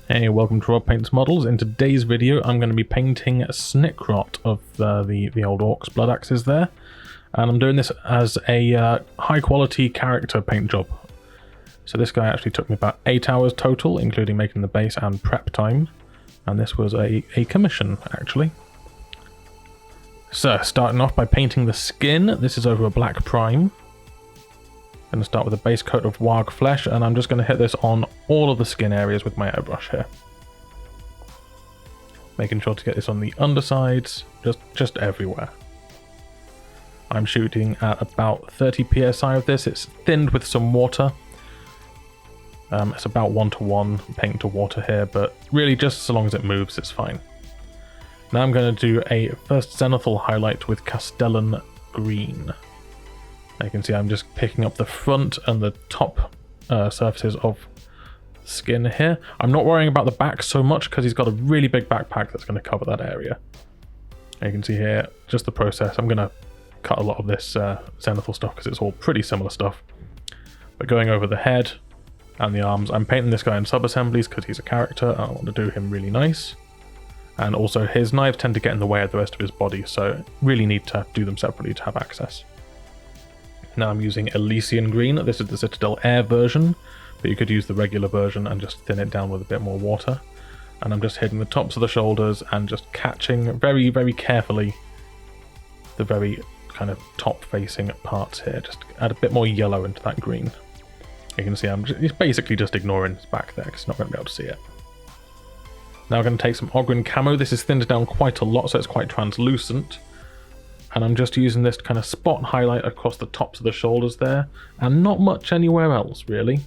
Hey, welcome to Rob Paints Models. In today's video I'm going to be painting Snikrot of the old Orc's blood axes there. And I'm doing this as a high quality character paint job. So this guy actually took me about 8 hours total, including making the base and prep time. And this was a commission, actually. So, starting off by painting the skin. This is over a black prime. I'm going to start with a base coat of Warg flesh, and I'm just going to hit this on all of the skin areas with my airbrush here. Making sure to get this on the undersides, just everywhere. I'm shooting at about 30 psi of this. It's thinned with some water. It's about 1:1 paint to water here, but really just so long as it moves, it's fine. Now I'm going to do a first zenithal highlight with Castellan green. You can see I'm just picking up the front and the top surfaces of the skin here. I'm not worrying about the back so much because he's got a really big backpack that's going to cover that area. And you can see here just the process. I'm going to cut a lot of this zenithal stuff because it's all pretty similar stuff. But going over the head and the arms, I'm painting this guy in sub-assemblies because he's a character and I want to do him really nice. And also his knives tend to get in the way of the rest of his body, so really need to do them separately to have access. Now I'm using Elysian green. This is the Citadel Air version, but you could use the regular version and just thin it down with a bit more water. And I'm just hitting the tops of the shoulders and just catching very, very carefully the very kind of top facing parts here. Just add a bit more yellow into that green. You can see he's basically just ignoring his back there because he's not going to be able to see it. Now I'm going to take some Ogryn camo. This is thinned down quite a lot, so it's quite translucent. And I'm just using this to kind of spot highlight across the tops of the shoulders there, and not much anywhere else really.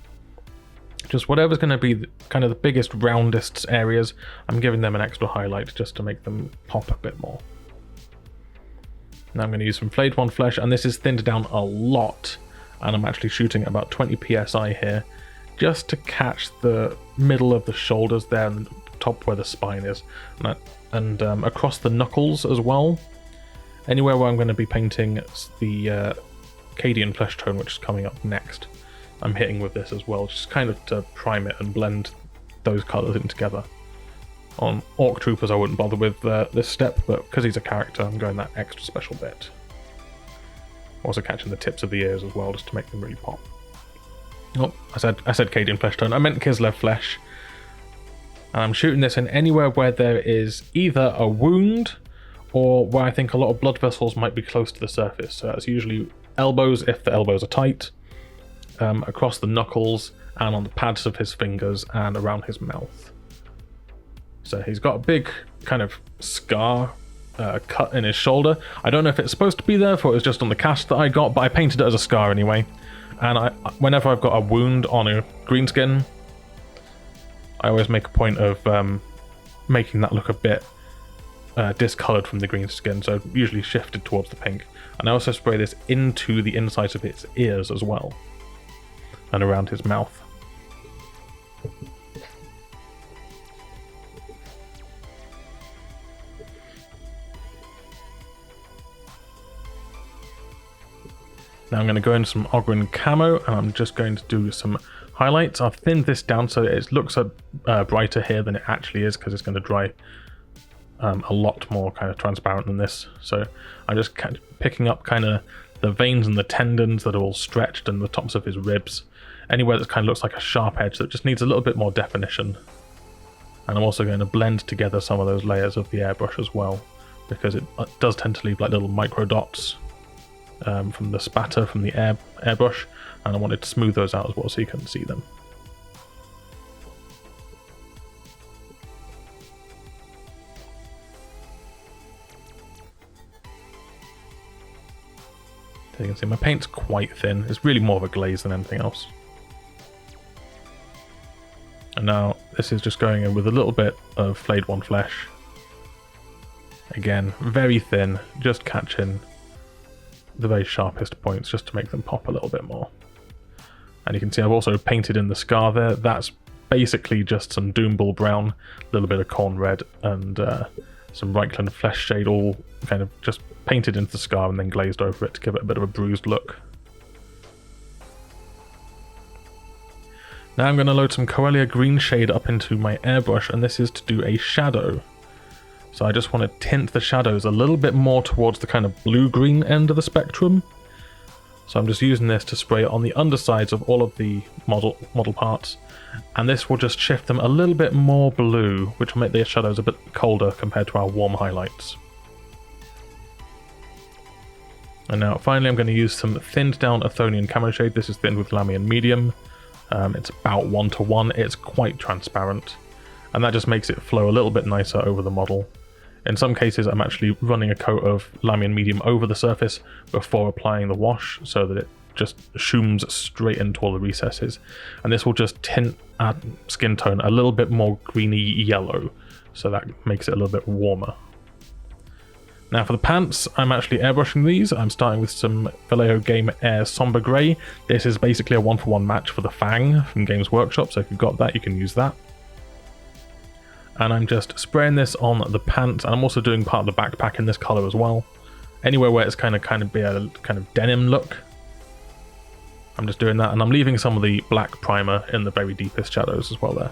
Just whatever's going to be kind of the biggest, roundest areas, I'm giving them an extra highlight just to make them pop a bit more. Now I'm going to use some flayed one flesh, and this is thinned down a lot, and I'm actually shooting at about 20 psi here, just to catch the middle of the shoulders there and the top where the spine is, and across the knuckles as well. Anywhere where I'm going to be painting the Cadian flesh tone, which is coming up next, I'm hitting with this as well, just kind of to prime it and blend those colours in together. On Orc Troopers I wouldn't bother with this step, but because he's a character I'm going that extra special bit. Also catching the tips of the ears as well, just to make them really pop. Oh, I said Cadian flesh tone, I meant Kislev flesh. And I'm shooting this in anywhere where there is either a wound or where I think a lot of blood vessels might be close to the surface. So that's usually elbows, if the elbows are tight, across the knuckles, and on the pads of his fingers, and around his mouth. So he's got a big kind of scar cut in his shoulder. I don't know if it's supposed to be there, or it was just on the cast that I got, but I painted it as a scar anyway. And whenever I've got a wound on a green skin, I always make a point of making that look a bit discoloured from the green skin, so usually shifted towards the pink. And I also spray this into the insides of his ears as well, and around his mouth. Now I'm going to go into some Ogryn camo, and I'm just going to do some highlights. I've thinned this down so it looks brighter here than it actually is, because it's going to dry a lot more kind of transparent than this. So I'm just kind of picking up kind of the veins and the tendons that are all stretched, and the tops of his ribs, anywhere that kind of looks like a sharp edge that just needs a little bit more definition. And I'm also going to blend together some of those layers of the airbrush as well, because it does tend to leave like little micro dots from the spatter from the airbrush, and I wanted to smooth those out as well so you couldn't see them. So you can see my paint's quite thin. It's really more of a glaze than anything else. And now this is just going in with a little bit of flayed one flesh. Again, very thin, just catching the very sharpest points just to make them pop a little bit more. And you can see I've also painted in the scar there. That's basically just some Doombull brown, a little bit of corn red, and some Reichland flesh shade, all kind of just painted into the scar and then glazed over it to give it a bit of a bruised look. Now I'm going to load some Corellia green shade up into my airbrush, and this is to do a shadow. So I just want to tint the shadows a little bit more towards the kind of blue-green end of the spectrum. So I'm just using this to spray it on the undersides of all of the model parts, and this will just shift them a little bit more blue, which will make the shadows a bit colder compared to our warm highlights. And now finally I'm going to use some thinned down Athonian camo shade. This is thinned with Lamian medium. It's about 1:1. It's quite transparent, and that just makes it flow a little bit nicer over the model. In some cases I'm actually running a coat of Lamian medium over the surface before applying the wash, so that it just shooms straight into all the recesses, and this will just tint our skin tone a little bit more greeny yellow, so that makes it a little bit warmer. Now for the pants, I'm actually airbrushing these. I'm starting with some Vallejo Game Air Somber Grey. This is basically a 1-for-1 match for the Fang from Games Workshop, so if you've got that, you can use that. And I'm just spraying this on the pants, and I'm also doing part of the backpack in this colour as well. Anywhere where it's kind of be a kind of denim look, I'm just doing that, and I'm leaving some of the black primer in the very deepest shadows as well there.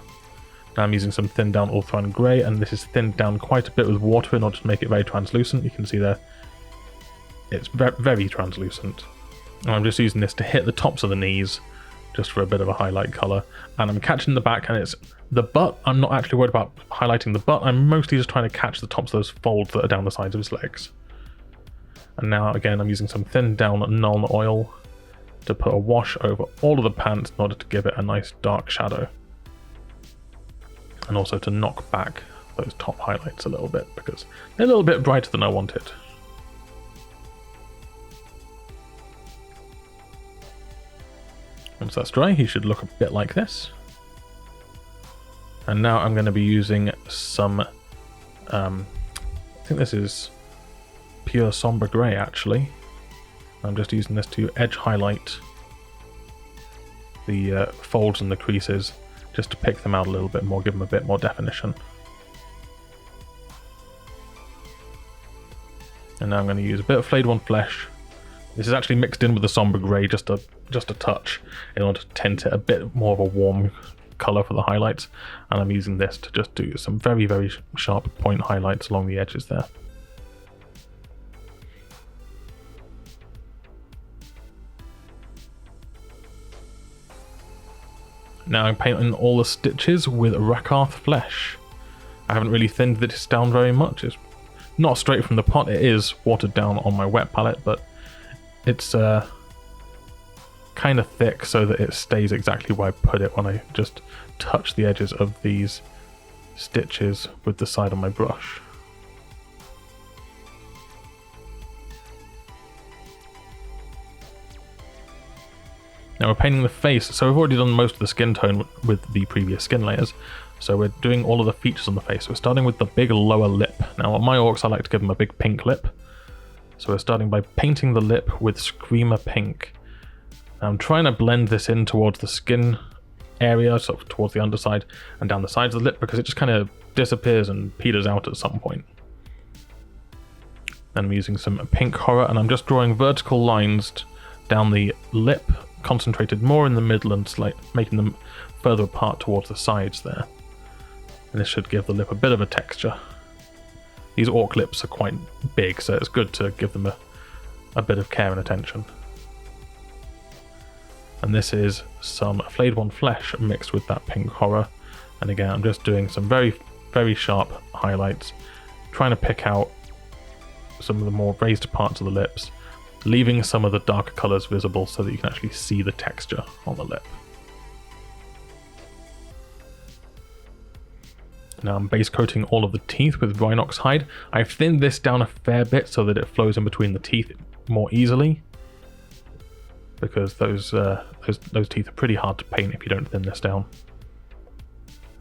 Now I'm using some thinned down Ultron Grey, and this is thinned down quite a bit with water in order to make it very translucent. You can see there, it's very translucent. And I'm just using this to hit the tops of the knees, just for a bit of a highlight colour. And I'm catching the back, and it's the butt. I'm not actually worried about highlighting the butt. I'm mostly just trying to catch the tops of those folds that are down the sides of his legs. And now again, I'm using some thinned down Nuln oil to put a wash over all of the pants in order to give it a nice dark shadow. And also to knock back those top highlights a little bit, because they're a little bit brighter than I wanted. Once that's dry, he should look a bit like this. And now I'm going to be using some, I think this is pure Somber Grey actually. I'm just using this to edge highlight the folds and the creases, just to pick them out a little bit more, give them a bit more definition. And now I'm going to use a bit of Flayed One Flesh. This is actually mixed in with the Somber Grey, just a touch, in order to tint it a bit more of a warm colour for the highlights. And I'm using this to just do some very, very sharp point highlights along the edges there. Now I'm painting all the stitches with Rakarth Flesh. I haven't really thinned this down very much. It's not straight from the pot. It is watered down on my wet palette, but it's kind of thick so that it stays exactly where I put it when I just touch the edges of these stitches with the side of my brush. Now we're painting the face, so we've already done most of the skin tone with the previous skin layers, so we're doing all of the features on the face. We're starting with the big lower lip. Now on my orcs I like to give them a big pink lip, so we're starting by painting the lip with Screamer Pink. Now I'm trying to blend this in towards the skin area, sort of towards the underside and down the sides of the lip, because it just kind of disappears and peters out at some point. Then I'm using some pink horror, and I'm just drawing vertical lines down the lip, concentrated more in the middle and making them further apart towards the sides there. And this should give the lip a bit of a texture. These orc lips are quite big, so it's good to give them a bit of care and attention. And this is some Flayed One Flesh mixed with that pink horror. And again, I'm just doing some very, very sharp highlights, trying to pick out some of the more raised parts of the lips, leaving some of the darker colours visible so that you can actually see the texture on the lip. Now I'm base coating all of the teeth with Rhinox hide. I've thinned this down a fair bit so that it flows in between the teeth more easily, because those teeth are pretty hard to paint if you don't thin this down.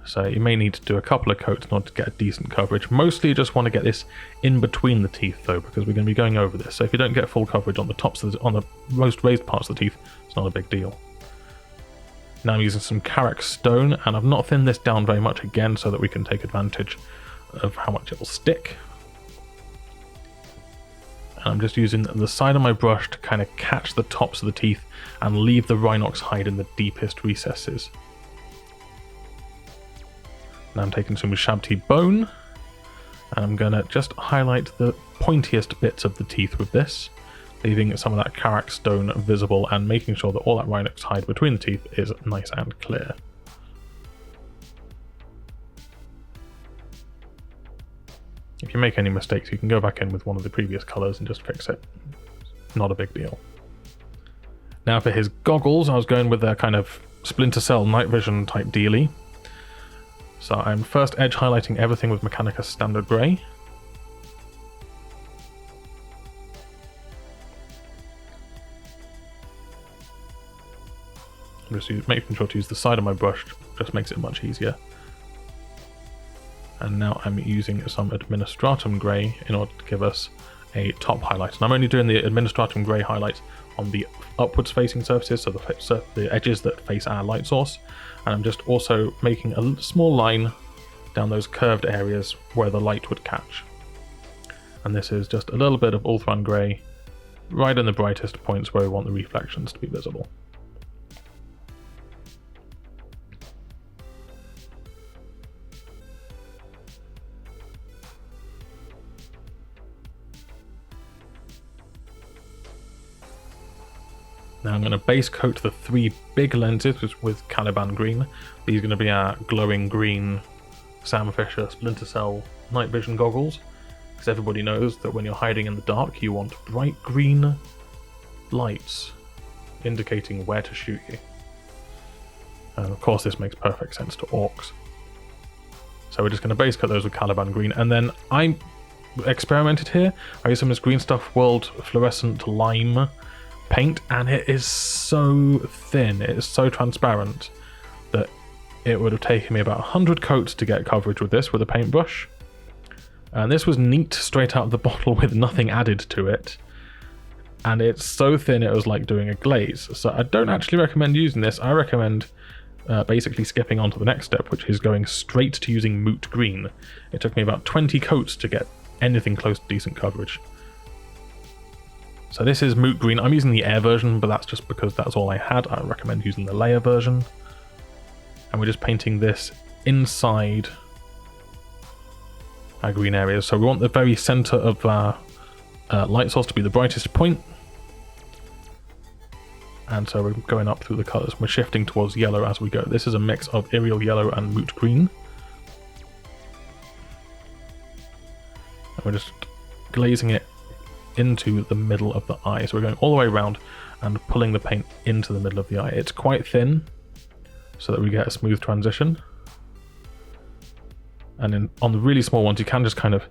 So you may need to do a couple of coats in order to get a decent coverage. Mostly you just want to get this in between the teeth though, because we're going to be going over this. So if you don't get full coverage on the tops of on the most raised parts of the teeth, it's not a big deal. Now I'm using some Karak stone, and I've not thinned this down very much again so that we can take advantage of how much it will stick. And I'm just using the side of my brush to kind of catch the tops of the teeth and leave the Rhinox hide in the deepest recesses. Now I'm taking some Shabti bone, and I'm going to just highlight the pointiest bits of the teeth with this, leaving some of that Karak stone visible and making sure that all that Rhinox hide between the teeth is nice and clear. If you make any mistakes, you can go back in with one of the previous colours and just fix it. Not a big deal. Now for his goggles, I was going with a kind of Splinter Cell night vision type dealie. So I'm first edge highlighting everything with Mechanica Standard Grey. I'm just making sure to use the side of my brush, just makes it much easier. And now I'm using some Administratum Grey in order to give us a top highlight. And I'm only doing the Administratum Grey highlight on the upwards facing surfaces, so the edges that face our light source. And I'm just also making a small line down those curved areas where the light would catch. And this is just a little bit of Ulthran Grey right in the brightest points where we want the reflections to be visible. Now I'm going to base coat the 3 big lenses with Caliban Green. These are going to be our glowing green Sam Fisher Splinter Cell night vision goggles, because everybody knows that when you're hiding in the dark you want bright green lights indicating where to shoot you. And of course this makes perfect sense to orcs. So we're just going to base coat those with Caliban Green, and then I experimented here. I used some of this Green Stuff World fluorescent lime paint, and it is so thin, it is so transparent that it would have taken me about 100 coats to get coverage with this with a paintbrush. And this was neat straight out of the bottle with nothing added to it. And it's so thin it was like doing a glaze. So I don't actually recommend using this. I recommend basically skipping on to the next step, which is going straight to using Moot Green. It took me about 20 coats to get anything close to decent coverage. So this is Moot Green. I'm using the Air version, but that's just because that's all I had. I recommend using the Layer version. And we're just painting this inside our green areas. So we want the very center of our light source to be the brightest point. And so we're going up through the colors. We're shifting towards yellow as we go. This is a mix of Iriel Yellow and Moot Green. And we're just glazing it into the middle of the eye. So we're going all the way around and pulling the paint into the middle of the eye. It's quite thin so that we get a smooth transition. And then on the really small ones you can just kind of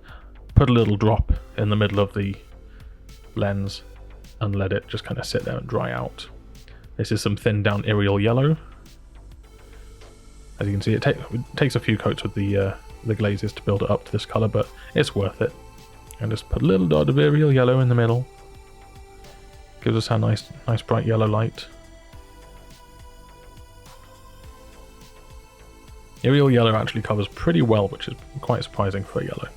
put a little drop in the middle of the lens and let it just kind of sit there and dry out. This is some thinned down Iriel Yellow. As you can see, it takes a few coats with the glazes to build it up to this color, but it's worth it. And just put a little dot of Iriel Yellow in the middle. Gives us our nice bright yellow light. Iriel Yellow actually covers pretty well, which is quite surprising for a yellow.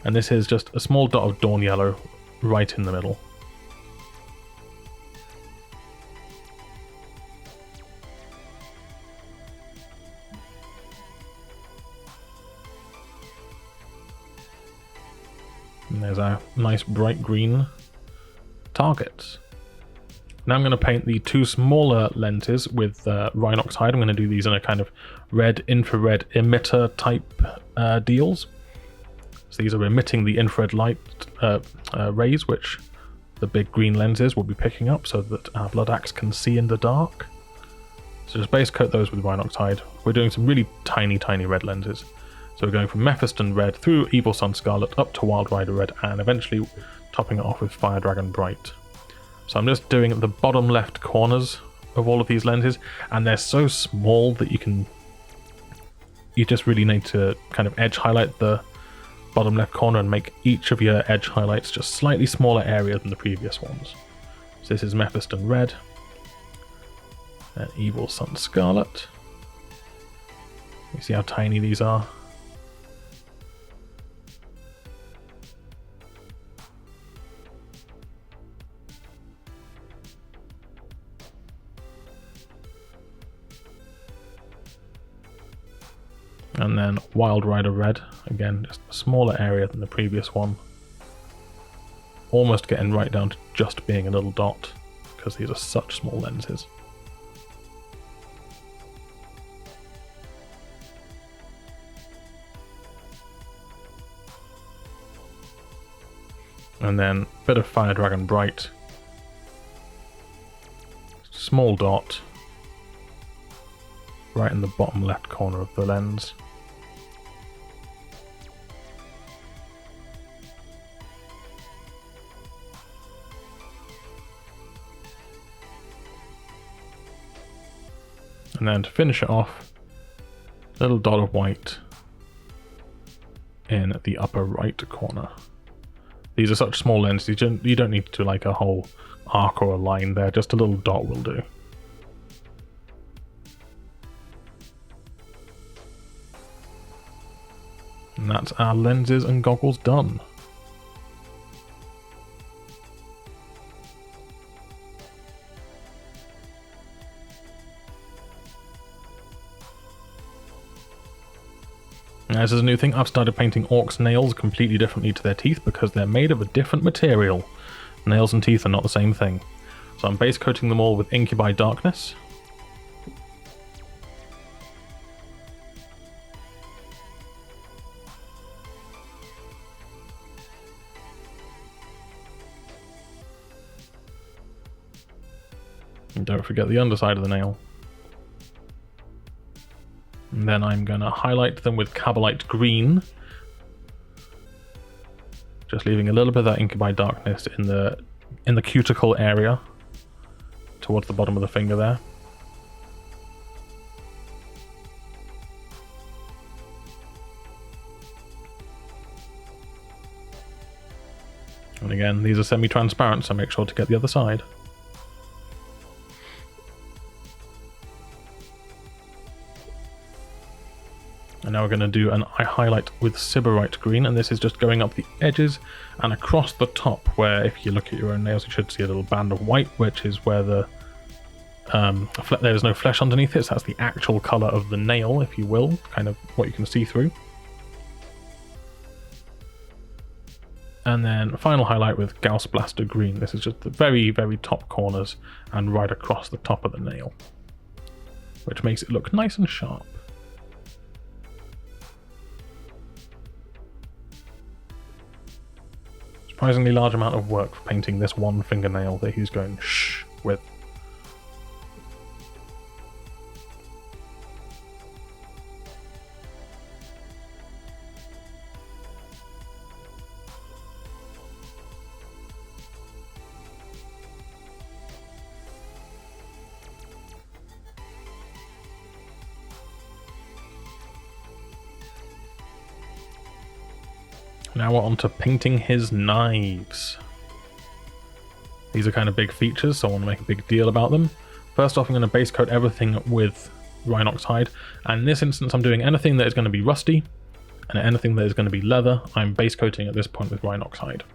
And this is just a small dot of Dawn Yellow right in the middle. And there's our nice bright green targets. Now I'm going to paint the 2 smaller lenses with Rhinox hide. I'm going to do these in a kind of red infrared emitter type deals. So these are emitting the infrared light rays, which the big green lenses will be picking up so that our Blood Axe can see in the dark. So just base coat those with Rhinox hide. We're doing some really tiny red lenses. So we're going from Mephiston Red through Evil Sun Scarlet up to Wild Rider Red and eventually topping it off with Fire Dragon Bright. So I'm just doing the bottom left corners of all of these lenses, and they're so small that you just really need to kind of edge highlight the bottom left corner and make each of your edge highlights just slightly smaller area than the previous ones. So this is Mephiston Red and Evil Sun Scarlet. You see how tiny these are? And then Wild Rider Red, again just a smaller area than the previous one. Almost getting right down to just being a little dot, because these are such small lenses. And then a bit of Fire Dragon Bright. Small dot. Right in the bottom left corner of the lens. And then to finish it off, a little dot of white in the upper right corner. These are such small lenses, you don't need to do like a whole arc or a line there, just a little dot will do. And that's our lenses and goggles done. Now, this is a new thing. I've started painting orcs' nails completely differently to their teeth because they're made of a different material. Nails and teeth are not the same thing. So I'm base coating them all with Incubi Darkness. And don't forget the underside of the nail. And then I'm going to highlight them with Cabalite Green. Just leaving a little bit of that Incubi Darkness in the cuticle area. Towards the bottom of the finger there. And again, these are semi-transparent, so make sure to get the other side. And now we're going to do an eye highlight with Sybarite Green, and this is just going up the edges and across the top, where if you look at your own nails you should see a little band of white, which is where the there's no flesh underneath it, so that's the actual colour of the nail, if you will, kind of what you can see through. And then final highlight with Gauss Blaster Green. This is just the very, very top corners and right across the top of the nail, which makes it look nice and sharp. Surprisingly large amount of work for painting this one fingernail that he's going shh with. Now we're on to painting his knives. These are kind of big features, so I want to make a big deal about them. First off, I'm going to base coat everything with Rhinox hide, and in this instance I'm doing anything that is going to be rusty, and anything that is going to be leather, I'm base coating at this point with Rhinox hide.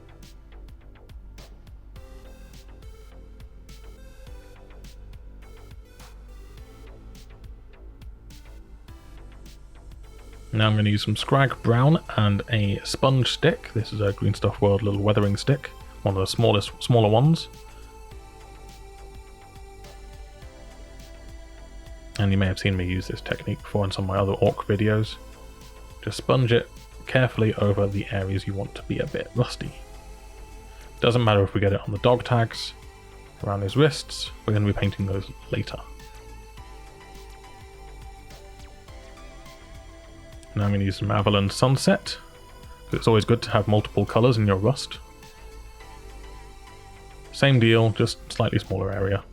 Now I'm going to use some Scrag Brown and a sponge stick. This is a Green Stuff World little weathering stick, one of the smaller ones. And you may have seen me use this technique before in some of my other Orc videos. Just sponge it carefully over the areas you want to be a bit rusty. Doesn't matter if we get it on the dog tags, around his wrists, we're going to be painting those later. Now I'm going to use some Avalon Sunset, because it's always good to have multiple colours in your rust. Same deal, just slightly smaller area.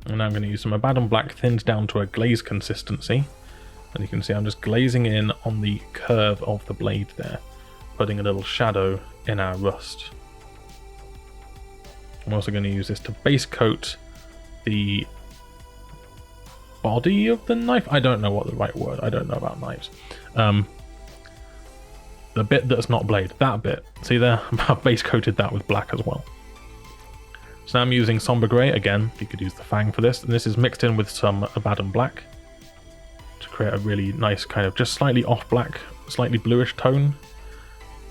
And now I'm going to use some Abaddon Black thinned down to a glaze consistency. And you can see I'm just glazing in on the curve of the blade there, putting a little shadow in our rust. I'm also going to use this to base coat the body of the knife. I don't know what the right word, I don't know about knives. the bit that's not blade, that bit. See there? I've base coated that with black as well. So now I'm using Somber Grey. Again, you could use the Fang for this. And this is mixed in with some Abaddon Black to create a really nice kind of just slightly off black, slightly bluish tone.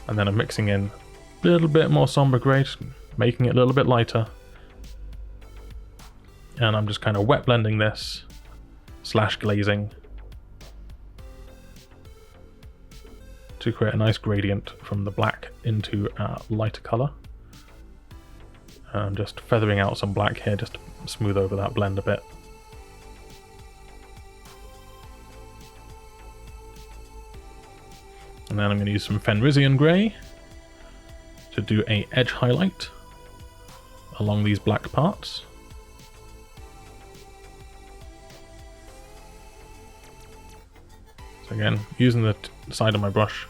And then I'm mixing in a little bit more Somber Grey, just making it a little bit lighter. And I'm just kind of wet blending this, slash glazing, to create a nice gradient from the black into a lighter colour. And I'm just feathering out some black here just to smooth over that blend a bit. And then I'm going to use some Fenrisian Grey to do a edge highlight along these black parts. So again, using the side of my brush,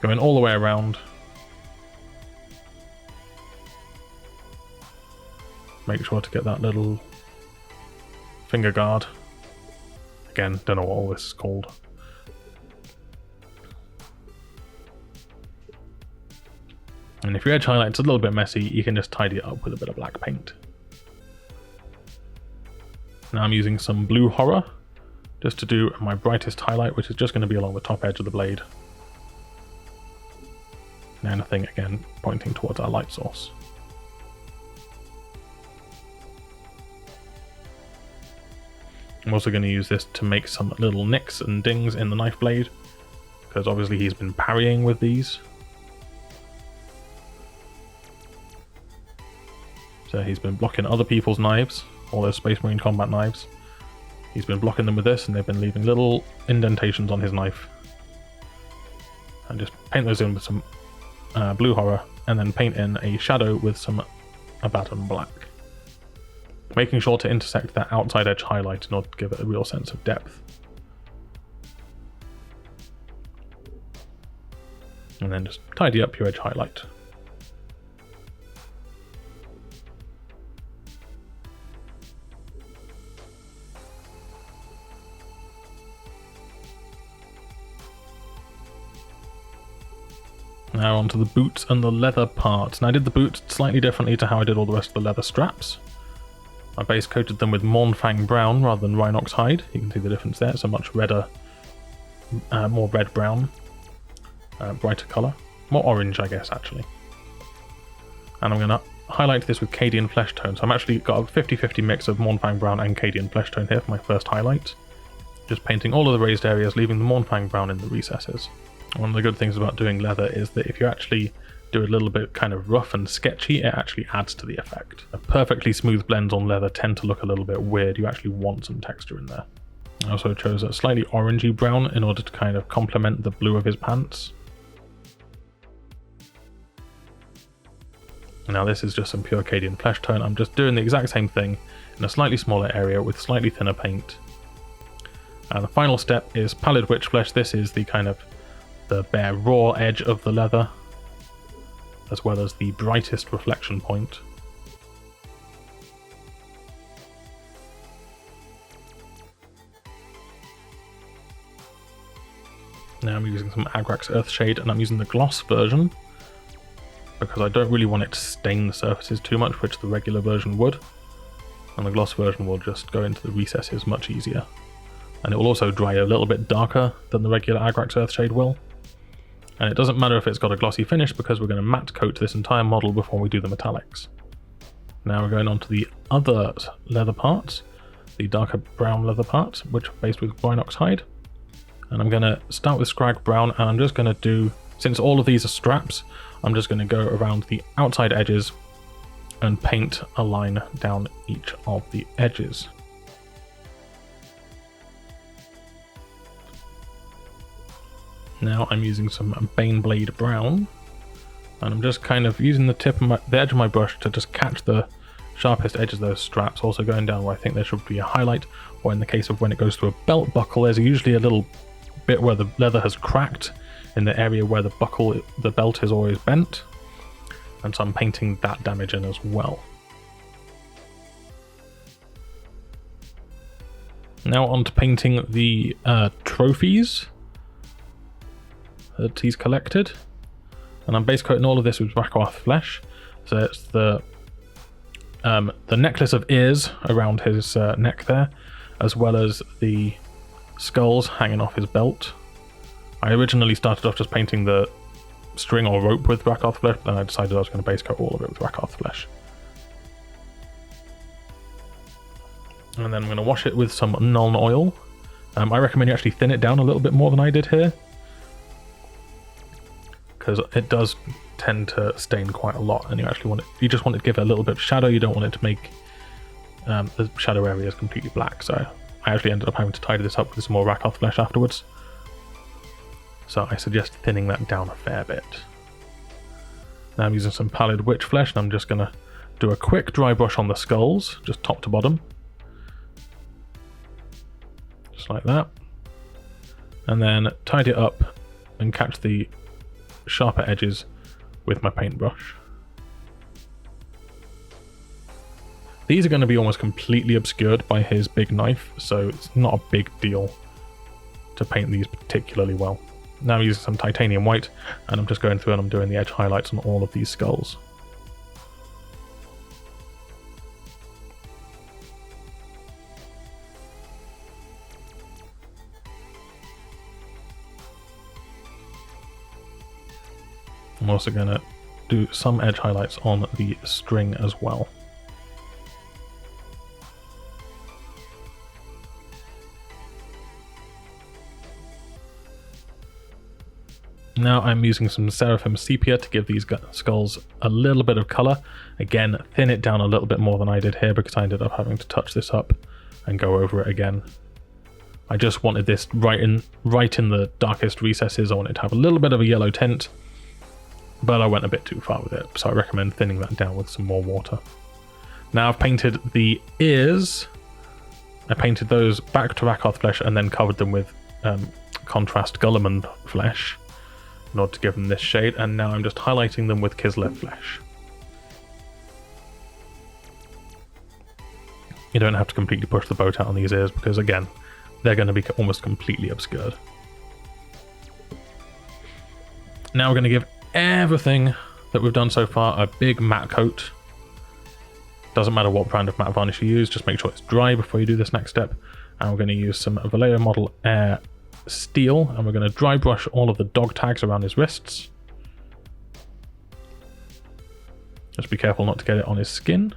going all the way around. Make sure to get that little finger guard. Again, don't know what all this is called. And if your edge highlight's a little bit messy, you can just tidy it up with a bit of black paint. Now I'm using some Blue Horror just to do my brightest highlight, which is just going to be along the top edge of the blade. And anything, again, pointing towards our light source. I'm also going to use this to make some little nicks and dings in the knife blade, because obviously he's been parrying with these. So he's been blocking other people's knives, all those Space Marine combat knives. He's been blocking them with this, and they've been leaving little indentations on his knife. And just paint those in with some Blue Horror, and then paint in a shadow with some Abaddon Black. Making sure to intersect that outside edge highlight in order to give it a real sense of depth. And then just tidy up your edge highlight. Now onto the boots and the leather parts. Now I did the boots slightly differently to how I did all the rest of the leather straps. I base coated them with Mournfang Brown rather than Rhinox Hide. You can see the difference there. It's a much redder, more red-brown, brighter colour. More orange, I guess, actually. And I'm going to highlight this with Cadian Flesh Tone. So I'm actually got a 50-50 mix of Mournfang Brown and Cadian Flesh Tone here for my first highlight. Just painting all of the raised areas, leaving the Mournfang Brown in the recesses. One of the good things about doing leather is that if you actually do a little bit kind of rough and sketchy, it actually adds to the effect. A perfectly smooth blends on leather tend to look a little bit weird. You actually want some texture in there. I also chose a slightly orangey brown in order to kind of complement the blue of his pants. Now this is just some pure Cadian Flesh Tone. I'm just doing the exact same thing in a slightly smaller area with slightly thinner paint. And the final step is Pallid Witch Flesh. This is the kind of the bare raw edge of the leather, as well as the brightest reflection point. Now I'm using some Agrax Earthshade, and I'm using the gloss version because I don't really want it to stain the surfaces too much, which the regular version would. And the gloss version will just go into the recesses much easier. And it will also dry a little bit darker than the regular Agrax Earthshade will. And it doesn't matter if it's got a glossy finish because we're going to matte coat this entire model before we do the metallics. Now we're going on to the other leather parts, the darker brown leather parts, which are based with Rhinox Hide. And I'm going to start with Scrag Brown, and I'm just going to do, since all of these are straps, I'm just going to go around the outside edges and paint a line down each of the edges. Now I'm using some Baneblade Brown, and I'm just kind of using the edge of my brush to just catch the sharpest edges of those straps, also going down where I think there should be a highlight, or in the case of when it goes to a belt buckle, there's usually a little bit where the leather has cracked in the area where the belt is always bent, and so I'm painting that damage in as well. Now on to painting the trophies that he's collected. And I'm base coating all of this with Rakarth flesh. So it's the necklace of ears around his neck there, as well as the skulls hanging off his belt. I originally started off just painting the string or rope with Rakarth flesh, but then I decided I was going to base coat all of it with Rakarth flesh. And then I'm going to wash it with some Nuln oil. I recommend you actually thin it down a little bit more than I did here, because it does tend to stain quite a lot, and you just want it to give it a little bit of shadow. You don't want it to make the shadow areas completely black. So I actually ended up having to tidy this up with some more Rakarth flesh afterwards. So I suggest thinning that down a fair bit. Now I'm using some pallid witch flesh, and I'm just going to do a quick dry brush on the skulls, just top to bottom. Just like that. And then tidy it up and catch the sharper edges with my paintbrush. These are going to be almost completely obscured by his big knife, so it's not a big deal to paint these particularly well. Now I'm using some titanium white, and I'm just going through and I'm doing the edge highlights on all of these skulls. I'm also going to do some edge highlights on the string as well. Now I'm using some Seraphim Sepia to give these skulls a little bit of colour. Again, thin it down a little bit more than I did here, because I ended up having to touch this up and go over it again. I just wanted this right in the darkest recesses. I wanted to have a little bit of a yellow tint, but I went a bit too far with it, so I recommend thinning that down with some more water. Now I've painted the ears. I painted those back to Rakarth flesh and then covered them with contrast Gulliman flesh in order to give them this shade, and now I'm just highlighting them with Kislev flesh. You don't have to completely push the boat out on these ears, because again, they're going to be almost completely obscured. Now we're going to give everything that we've done so far a big matte coat. Doesn't matter what brand of matte varnish you use, just make sure it's dry before you do this next step. And we're going to use some Vallejo Model Air Steel, and we're going to dry brush all of the dog tags around his wrists. Just be careful not to get it on his skin.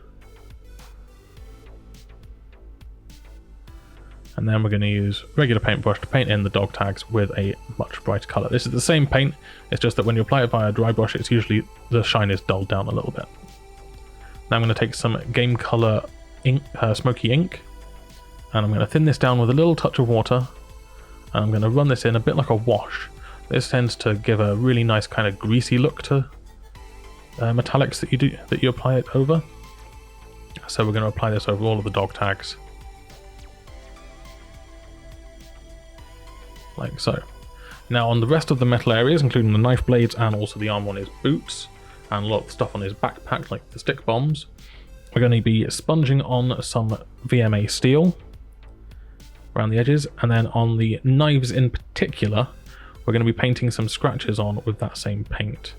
And then we're going to use regular paintbrush to paint in the dog tags with a much brighter colour. This is the same paint, it's just that when you apply it via a dry brush, it's usually the shine is dulled down a little bit. Now I'm going to take some Game Colour ink, smoky ink, and I'm going to thin this down with a little touch of water, and I'm going to run this in a bit like a wash. This tends to give a really nice kind of greasy look to metallics that you apply it over. So we're going to apply this over all of the dog tags, like so. Now on the rest of the metal areas, including the knife blades and also the arm on his boots and a lot of stuff on his backpack like the stick bombs, we're going to be sponging on some VMA steel around the edges, and then on the knives in particular, we're going to be painting some scratches on with that same paint.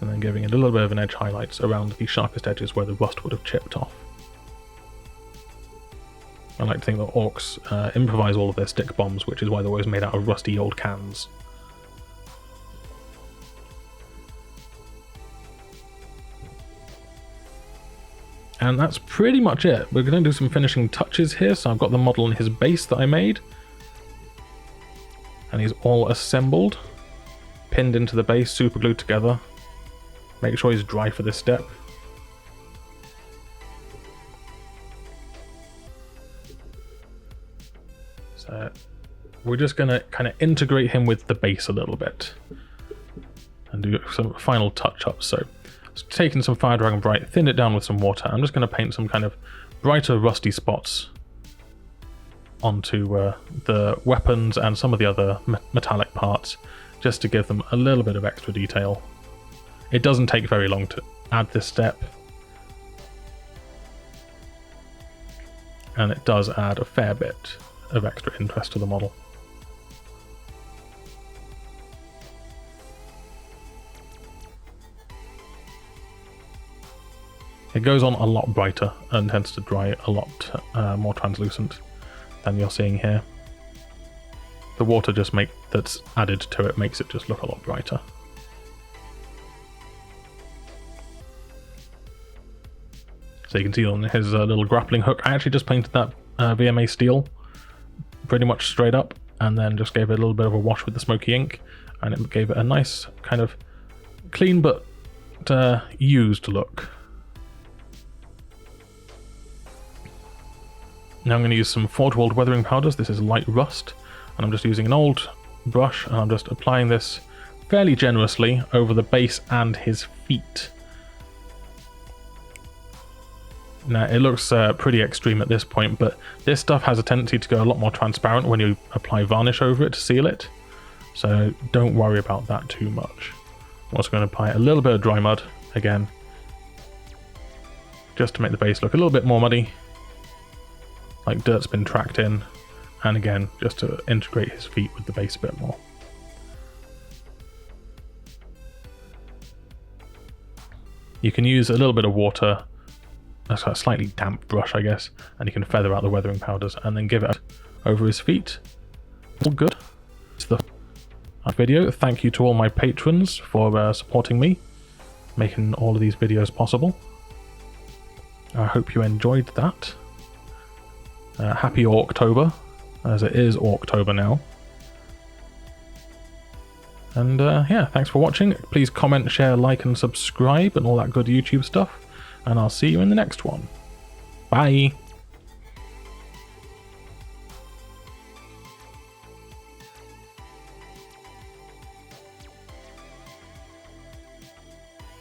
And then giving it a little bit of an edge highlights around the sharpest edges where the rust would have chipped off. I like to think that orcs improvise all of their stick bombs, which is why they're always made out of rusty old cans. And that's pretty much it. We're going to do some finishing touches here. So I've got the model on his base that I made, and he's all assembled, pinned into the base, super glued together. Make sure he's dry for this step. So we're just going to kind of integrate him with the base a little bit and do some final touch-ups. So taking some Fire Dragon Bright, thin it down with some water. I'm just going to paint some kind of brighter rusty spots onto the weapons and some of the other metallic parts, just to give them a little bit of extra detail. It doesn't take very long add this step. And it does add a fair bit of extra interest to the model. It goes on a lot brighter and tends to dry a lot more translucent than you're seeing here. The water that's added to it makes it just look a lot brighter. So you can see on his little grappling hook, I actually just painted that VMA steel pretty much straight up, and then just gave it a little bit of a wash with the smoky ink, and it gave it a nice kind of clean but used look. Now I'm going to use some Forge World weathering powders. This is light rust, and I'm just using an old brush, and I'm just applying this fairly generously over the base and his feet. Now it looks pretty extreme at this point, but this stuff has a tendency to go a lot more transparent when you apply varnish over it to seal it, so don't worry about that too much. I'm also going to apply a little bit of dry mud again, just to make the base look a little bit more muddy, like dirt's been tracked in, and again just to integrate his feet with the base a bit more. You can use a little bit of water, a slightly damp brush I guess, and you can feather out the weathering powders and then give it over his feet. All good. It's the video. Thank you to all my patrons for supporting me, making all of these videos possible. I hope you enjoyed that. Happy Orktober, as it is Orktober now. And yeah, thanks for watching. Please comment, share, like and subscribe and all that good YouTube stuff. And I'll see you in the next one. Bye!